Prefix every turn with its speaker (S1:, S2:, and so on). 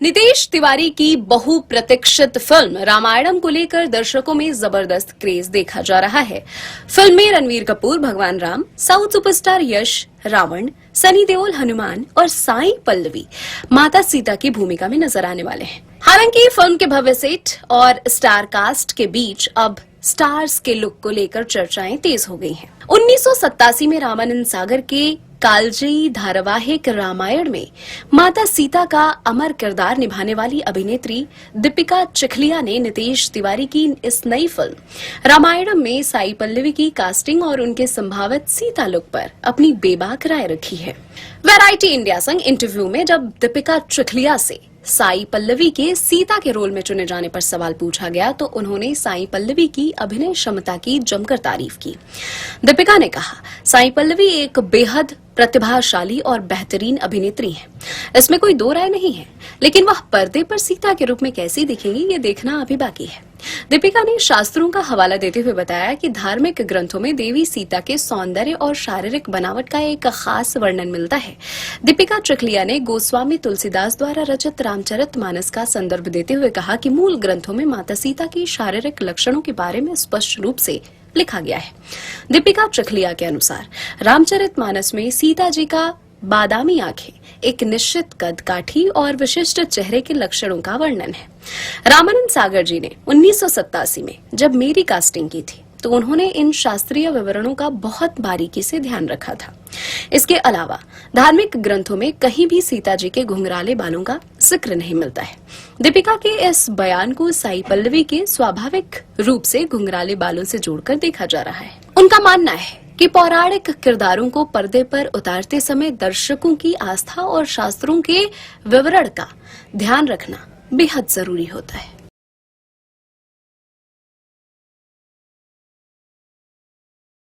S1: नितेश तिवारी की बहुप्रतीक्षित फिल्म रामायणम को लेकर दर्शकों में जबरदस्त क्रेज देखा जा रहा है। फिल्म में रणवीर कपूर भगवान राम, साउथ सुपरस्टार यश रावण, सनी देओल हनुमान और साई पल्लवी माता सीता की भूमिका में नजर आने वाले हैं। हालांकि फिल्म के भव्य सेट और स्टार कास्ट के बीच अब स्टार्स के लुक को लेकर चर्चाएं तेज हो गई हैं। 1987 में रामानंद सागर के कालजयी धारावाहिक रामायण में माता सीता का अमर किरदार निभाने वाली अभिनेत्री दीपिका चिखलिया ने नितेश तिवारी की इस नई फिल्म रामायणम में साई पल्लवी की कास्टिंग और उनके संभावित सीता लुक पर अपनी बेबाक राय रखी है। वैरायटी इंडिया संग इंटरव्यू में जब दीपिका चिखलिया से साई पल्लवी के सीता के रोल में चुने जाने पर सवाल पूछा गया तो उन्होंने साई पल्लवी की अभिनय क्षमता की जमकर तारीफ की। दीपिका ने कहा, साई पल्लवी एक बेहद प्रतिभाशाली और बेहतरीन अभिनेत्री हैं। इसमें कोई दो राय नहीं है, लेकिन वह पर्दे पर सीता के रूप में कैसी दिखेंगी ये देखना अभी बाकी है। दीपिका ने शास्त्रों का हवाला देते हुए बताया कि धार्मिक ग्रंथों में देवी सीता के सौंदर्य और शारीरिक बनावट का एक खास वर्णन मिलता है। दीपिका चिखलिया ने गोस्वामी तुलसीदास द्वारा रचित रामचरितमानस का संदर्भ देते हुए कहा कि मूल ग्रंथों में माता सीता की शारीरिक लक्षणों के बारे में स्पष्ट रूप से लिखा गया है। दीपिका चिखलिया के अनुसार रामचरितमानस में सीता जी का बादामी आंखें, एक निश्चित कद काठी और विशिष्ट चेहरे के लक्षणों का वर्णन है। रामानंद सागर जी ने 1987 में जब मेरी कास्टिंग की थी तो उन्होंने इन शास्त्रीय विवरणों का बहुत बारीकी से ध्यान रखा था। इसके अलावा धार्मिक ग्रंथों में कहीं भी सीता जी के घुंघराले बालों का जिक्र नहीं मिलता है। दीपिका के इस बयान को साई पल्लवी के स्वाभाविक रूप से घुंघराले बालों से जोड़कर देखा जा रहा है। उनका मानना है कि पौराणिक किरदारों को पर्दे पर उतारते समय दर्शकों की आस्था और शास्त्रों के विवरण का ध्यान रखना बेहद जरूरी होता है।